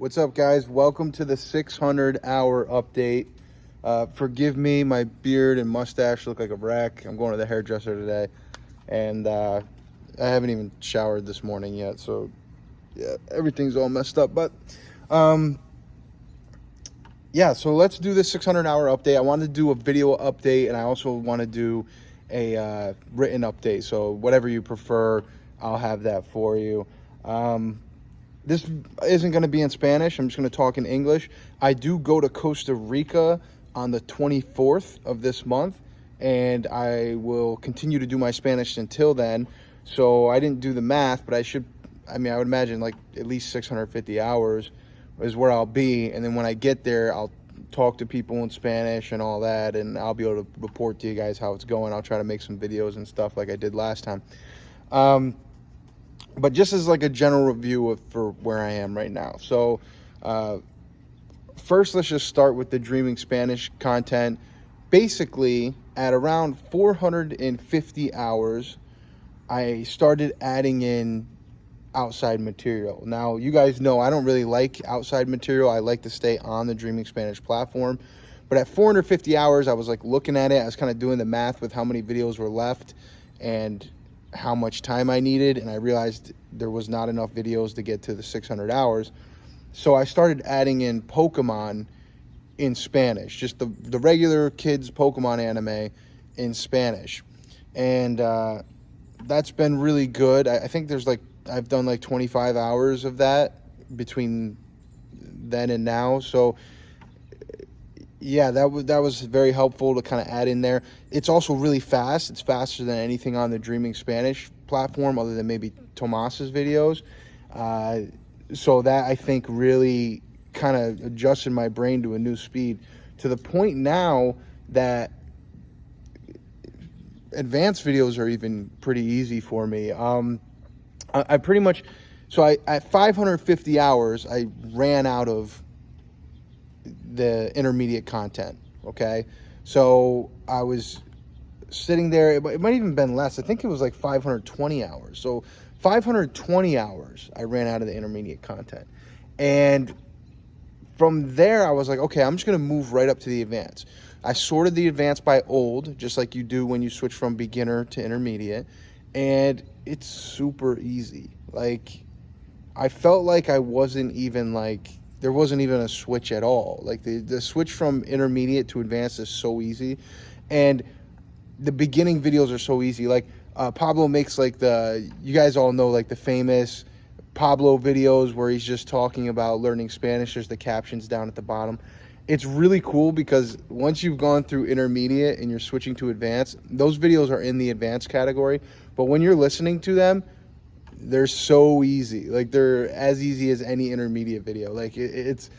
What's up, guys? Welcome to the 600-hour update. Forgive me, my beard and mustache look like a wreck. I'm going to the hairdresser today, and I haven't even showered this morning yet, so yeah, everything's all messed up. But yeah, so let's do this 600-hour update. I wanted to do a video update, and I also want to do a written update. So whatever you prefer, I'll have that for you. This isn't going to be in Spanish. I'm just going to talk in English. I do go to Costa Rica on the 24th of this month, and I will continue to do my Spanish until then. So I didn't do the math, but I would imagine like at least 650 hours is where I'll be. And then when I get there, I'll talk to people in Spanish and all that, and I'll be able to report to you guys how it's going. I'll try to make some videos and stuff like I did last time. But just as like a general review for where I am right now. So first, let's just start with the Dreaming Spanish content. Basically, at around 450 hours, I started adding in outside material. Now, you guys know I don't really like outside material. I like to stay on the Dreaming Spanish platform. But at 450 hours, I was like looking at it. I was kind of doing the math with how many videos were left and how much time I needed, and I realized there was not enough videos to get to the 600 hours. So I started adding in Pokemon in Spanish, just the regular kids Pokemon anime in Spanish. And that's been really good. I think I've done like 25 hours of that between then and now. So yeah, that was very helpful to kind of add in there. It's also really fast. It's faster than anything on the Dreaming Spanish platform, other than maybe Tomas's videos. So that, I think, really kind of adjusted my brain to a new speed, to the point now that advanced videos are even pretty easy for me. I pretty much, at 550 hours, I ran out of the intermediate content. Okay, so I was sitting there, it might even been less. I think it was like 520 hours. So 520 hours I ran out of the intermediate content, and from there I was like, okay, I'm just gonna move right up to the advanced. I sorted the advanced by old, just like you do when you switch from beginner to intermediate, and it's super easy. Like, I felt like there wasn't even a switch at all. Like, the switch from intermediate to advanced is so easy, and the beginning videos are so easy. Like, Pablo makes like you guys all know, like, the famous Pablo videos where he's just talking about learning Spanish. There's the captions down at the bottom. It's really cool because once you've gone through intermediate and you're switching to advanced, those videos are in the advanced category. But when you're listening to them, they're so easy. Like, they're as easy as any intermediate video. Like, it's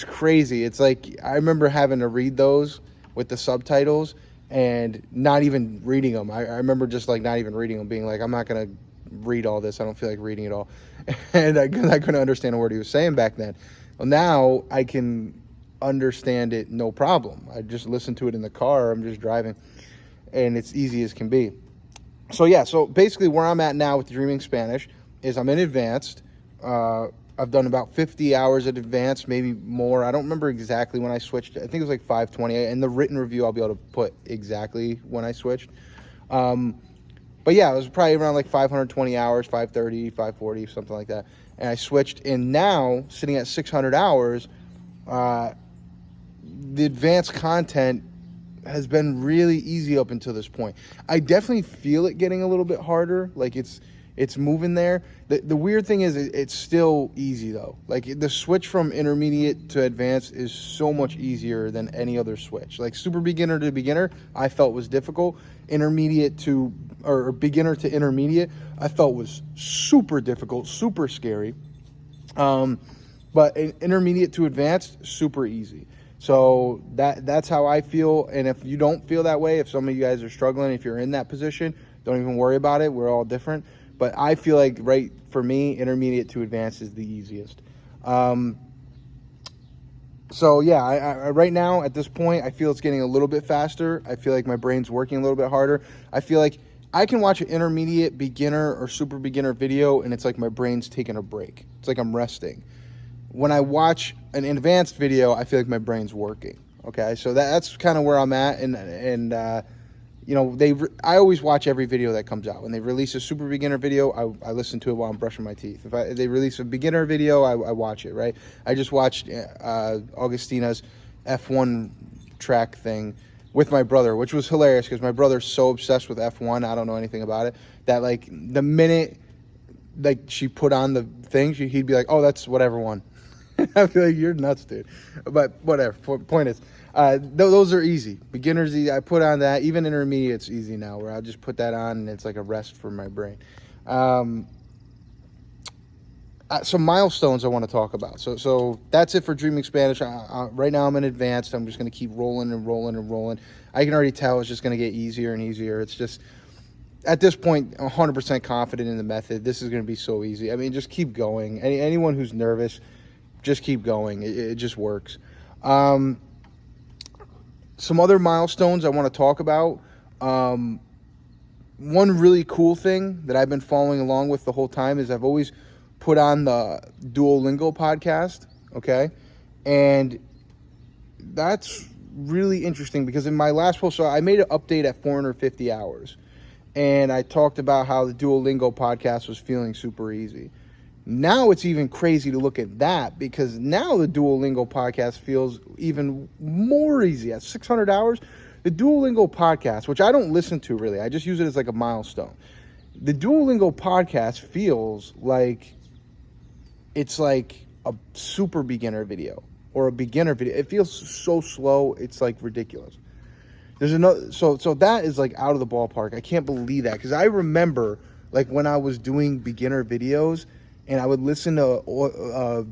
crazy. It's like, I remember having to read those with the subtitles and not even reading them. I remember just like not even reading them, being like, I'm not gonna read all this. I don't feel like reading it all. And I couldn't understand a word he was saying back then. Well, now I can understand it no problem. I just listen to it in the car. I'm just driving, and it's easy as can be. So yeah, so basically where I'm at now with Dreaming Spanish is I'm in advanced. I've done about 50 hours at advanced, maybe more. I don't remember exactly when I switched. I think it was like 520. In the written review, I'll be able to put exactly when I switched. But yeah, it was probably around like 520 hours, 530, 540, something like that. And I switched, and now, sitting at 600 hours, the advanced content has been really easy up until this point. I definitely feel it getting a little bit harder. Like, it's moving there. The weird thing is it's still easy though. Like, the switch from intermediate to advanced is so much easier than any other switch. Like, super beginner to beginner, I felt was difficult. Intermediate to, or beginner to intermediate, I felt was super difficult, super scary. But intermediate to advanced, super easy. So that's how I feel. And if you don't feel that way, if some of you guys are struggling, if you're in that position, don't even worry about it. We're all different. But I feel like, right, for me, intermediate to advanced is the easiest. So yeah, I right now at this point, I feel it's getting a little bit faster. I feel like my brain's working a little bit harder. I feel like I can watch an intermediate, beginner, or super beginner video, and it's like my brain's taking a break. It's like I'm resting. when I watch an advanced video, I feel like my brain's working. Okay, so that's kind of where I'm at, and you know, I always watch every video that comes out. When they release a super beginner video, I listen to it while I'm brushing my teeth. If they release a beginner video, I watch it, right? I just watched Augustina's F1 track thing with my brother, which was hilarious because my brother's so obsessed with F1, I don't know anything about it, that like the minute like she put on the thing, he'd be like, oh, that's whatever one. I'd be like, you're nuts, dude. But whatever. Point is, those are easy. Beginners, easy. I put on that. Even intermediate's easy now, where I'll just put that on and it's like a rest for my brain. Some milestones I want to talk about. So that's it for Dreaming Spanish. Right now I'm in advanced. I'm just going to keep rolling and rolling and rolling. I can already tell it's just going to get easier and easier. It's just, at this point, 100% confident in the method. This is going to be so easy. I mean, just keep going. Anyone who's nervous, just keep going. It just works. Some other milestones I want to talk about. One really cool thing that I've been following along with the whole time is I've always put on the Duolingo podcast, okay? And that's really interesting because in my last post, so I made an update at 450 hours. And I talked about how the Duolingo podcast was feeling super easy. Now it's even crazy to look at that because now the Duolingo podcast feels even more easy. At 600 hours, the Duolingo podcast, which I don't listen to really, I just use it as like a milestone. The Duolingo podcast feels like it's like a super beginner video or a beginner video. It feels so slow, it's like ridiculous. There's another, so that is like out of the ballpark. I can't believe that because I remember like when I was doing beginner videos and I would listen to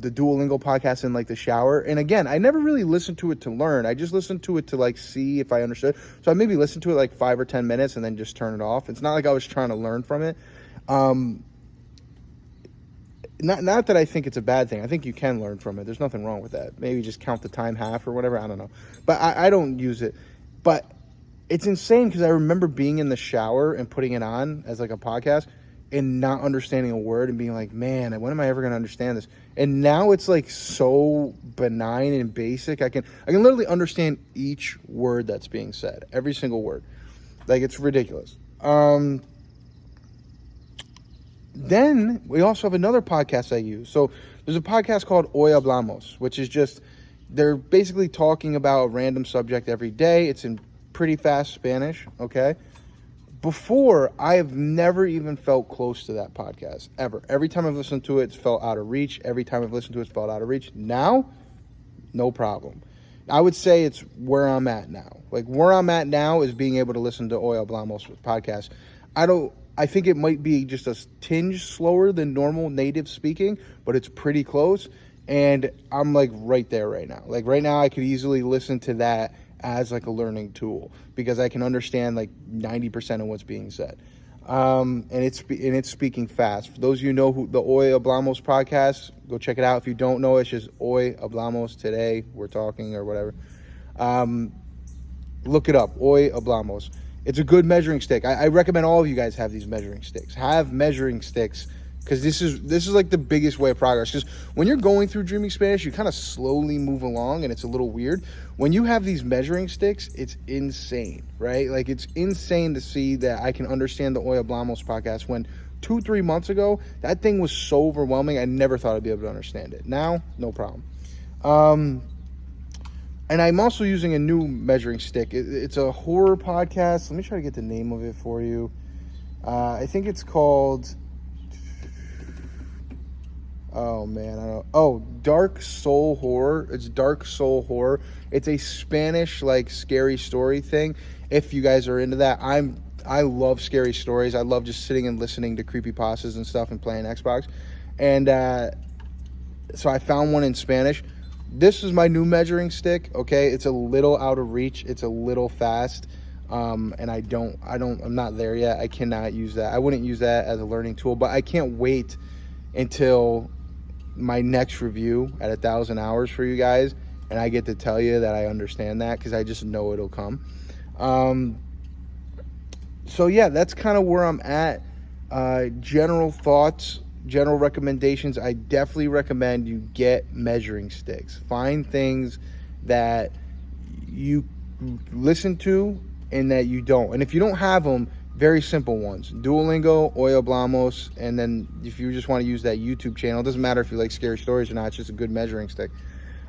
the Duolingo podcast in like the shower. And again, I never really listened to it to learn. I just listened to it to like see if I understood. So I maybe listened to it like 5 or 10 minutes and then just turn it off. It's not like I was trying to learn from it. Not that I think it's a bad thing. I think you can learn from it. There's nothing wrong with that. Maybe just count the time half or whatever. I don't know. But I don't use it. But it's insane because I remember being in the shower and putting it on as like a podcast and not understanding a word and being like, man, when am I ever going to understand this? And now it's like so benign and basic. I can literally understand each word that's being said. Every single word. Like, it's ridiculous. Then we also have another podcast I use. So there's a podcast called Hoy Hablamos, which is just, they're basically talking about a random subject every day. It's in pretty fast Spanish, okay? Before, I have never even felt close to that podcast, ever. Every time I've listened to it, it's felt out of reach. Every time I've listened to it, it's felt out of reach. Now, no problem. I would say it's where I'm at now. Like, where I'm at now is being able to listen to Hoy Hablamos podcast. I think it might be just a tinge slower than normal native speaking, but it's pretty close. And I'm like right there right now. Like right now I could easily listen to that as like a learning tool because I can understand like 90% of what's being said. And it's speaking fast. For those of you who know who the Hoy Hablamos podcast, go check it out. If you don't know, it's just Hoy Hablamos, today we're talking or whatever. Look it up, Hoy Hablamos. It's a good measuring stick. I recommend all of you guys have these measuring sticks. Have measuring sticks because this is like the biggest way of progress. Because when you're going through Dreaming Spanish, you kind of slowly move along and it's a little weird. When you have these measuring sticks, it's insane, right? Like it's insane to see that I can understand the Hoy Hablamos podcast when 2-3 months ago, that thing was so overwhelming. I never thought I'd be able to understand it. Now, no problem. And I'm also using a new measuring stick. It's a horror podcast. Let me try to get the name of it for you. I think it's called... Oh, man. I don't... Oh, Dark Soul Horror. It's Dark Soul Horror. It's a Spanish, like, scary story thing. If you guys are into that, I love scary stories. I love just sitting and listening to creepypastas and stuff and playing Xbox. And so I found one in Spanish. This is my new measuring stick, okay? It's a little out of reach. It's a little fast. And I'm not there yet. I cannot use that. I wouldn't use that as a learning tool, but I can't wait until my next review at 1,000 hours for you guys. And I get to tell you that I understand that because I just know it'll come. So yeah, that's kind of where I'm at. General thoughts. general recommendations, I definitely recommend you get measuring sticks. Find things that you listen to and that you don't. And if you don't have them, very simple ones: Duolingo, Hoy Hablamos, and then if you just want to use that YouTube channel, it doesn't matter if you like scary stories or not, it's just a good measuring stick.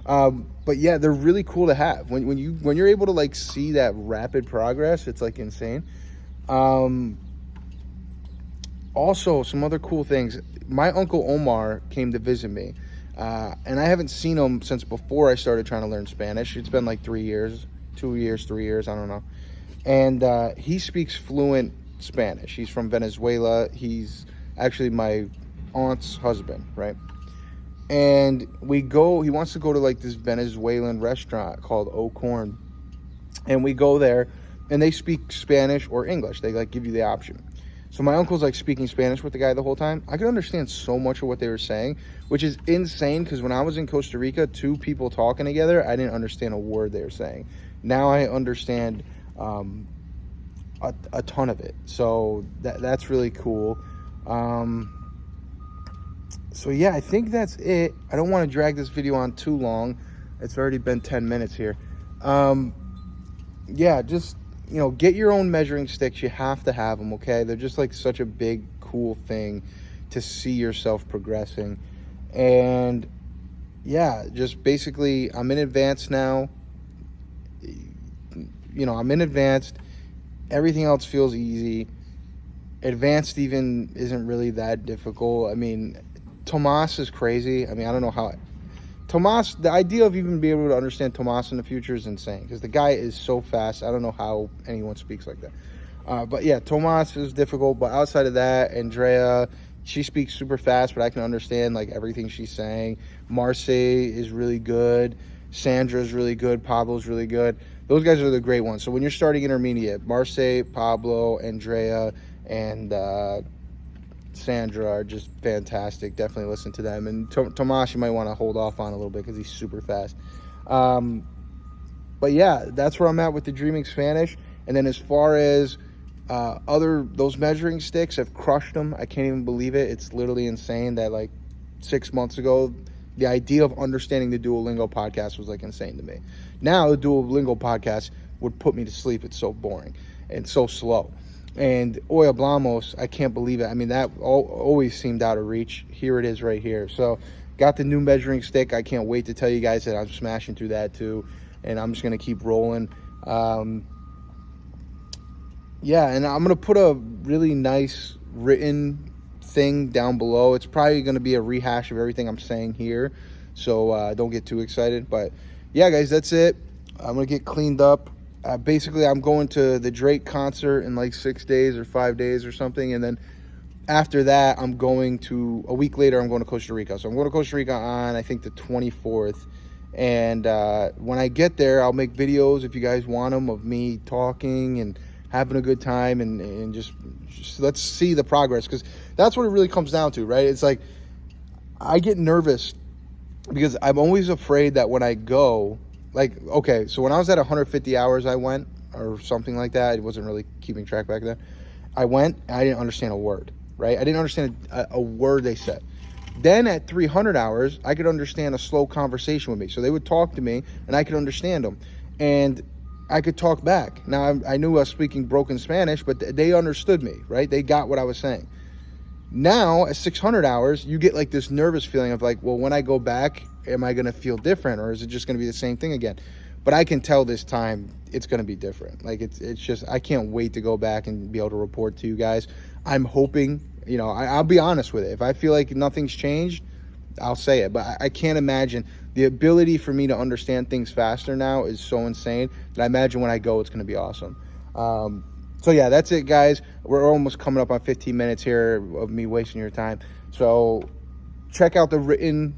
But yeah, they're really cool to have. When you're able to like see that rapid progress, it's like insane. Also, some other cool things. My uncle Omar came to visit me, and I haven't seen him since before I started trying to learn Spanish. It's been like 3 years, 2 years, 3 years, I don't know. And he speaks fluent Spanish. He's from Venezuela. He's actually my aunt's husband, right? And he wants to go to like this Venezuelan restaurant called O Corn. And we go there, and they speak Spanish or English. They like give you the option. So my uncle's like speaking Spanish with the guy the whole time. I could understand so much of what they were saying, which is insane, because when I was in Costa Rica, 2 people talking together, I didn't understand a word they were saying. Now I understand a ton of it. So that's really cool. So yeah, I think that's it. I don't want to drag this video on too long. It's already been 10 minutes here. Yeah, just, get your own measuring sticks. You have to have them, okay? They're just like such a big, cool thing to see yourself progressing. And yeah, just basically, I'm in advanced now. I'm in advanced. Everything else feels easy. Advanced even isn't really that difficult. I mean, Tomas is crazy. I mean, I don't know how. Tomas, the idea of even being able to understand Tomas in the future is insane, because the guy is so fast. I don't know how anyone speaks like that. But yeah, Tomas is difficult. But outside of that, Andrea, she speaks super fast, but I can understand like everything she's saying. Marce is really good. Sandra's really good. Pablo's really good. Those guys are the great ones. So when you're starting intermediate, Marce, Pablo, Andrea, and Sandra are just fantastic. Definitely listen to them. And Tomas, you might want to hold off on a little bit, because he's super fast. But yeah, that's where I'm at with the Dreaming Spanish. And then as far as those measuring sticks, I've crushed them. I can't even believe it. It's literally insane that like 6 months ago, the idea of understanding the Duolingo podcast was like insane to me. Now the Duolingo podcast would put me to sleep. It's so boring and so slow. And Hoy Hablamos, I can't believe it. I mean, that always seemed out of reach. Here it is right here. So got the new measuring stick. I can't wait to tell you guys that I'm smashing through that too. And I'm just going to keep rolling. Yeah, and I'm going to put a really nice written thing down below. It's probably going to be a rehash of everything I'm saying here. So don't get too excited. But yeah, guys, that's it. I'm going to get cleaned up. Basically, I'm going to the Drake concert in like 6 days or 5 days or something. And then after that, a week later, I'm going to Costa Rica. So I'm going to Costa Rica on, I think, the 24th. And when I get there, I'll make videos, if you guys want them, of me talking and having a good time, and just let's see the progress, because that's what it really comes down to, right? It's like I get nervous because I'm always afraid that when I go, like, okay, so when I was at 150 hours, I went, or something like that. I wasn't really keeping track back then. I went, and I didn't understand a word, right? I didn't understand a word they said. Then at 300 hours, I could understand a slow conversation with me. So they would talk to me, and I could understand them. And I could talk back. Now, I knew I was speaking broken Spanish, but they understood me, right? They got what I was saying. Now, at 600 hours, you get like this nervous feeling of like, well, when I go back, am I going to feel different, or is it just going to be the same thing again? But I can tell this time it's going to be different. Like, it's just, I can't wait to go back and be able to report to you guys. I'm hoping, I'll be honest with it. If I feel like nothing's changed, I'll say it. But I can't imagine. The ability for me to understand things faster now is so insane that I imagine when I go, it's going to be awesome. So yeah, that's it, guys. We're almost coming up on 15 minutes here of me wasting your time. So check out the written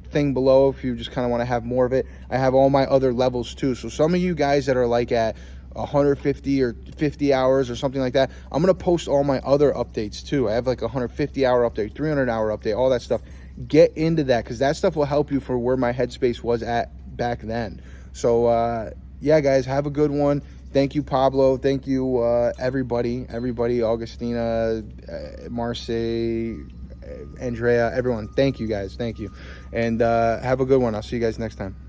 thing below if you just kind of want to have more of it. I have all my other levels too. So some of you guys that are like at 150 or 50 hours or something like that, I'm going to post all my other updates too. I have like a 150-hour update, 300-hour update, all that stuff. Get into that, because that stuff will help you for where my headspace was at back then. So yeah, guys, have a good one. Thank you, Pablo. Thank you, everybody, Augustina, Marce, Andrea, everyone. Thank you guys. Thank you. And have a good one. I'll see you guys next time.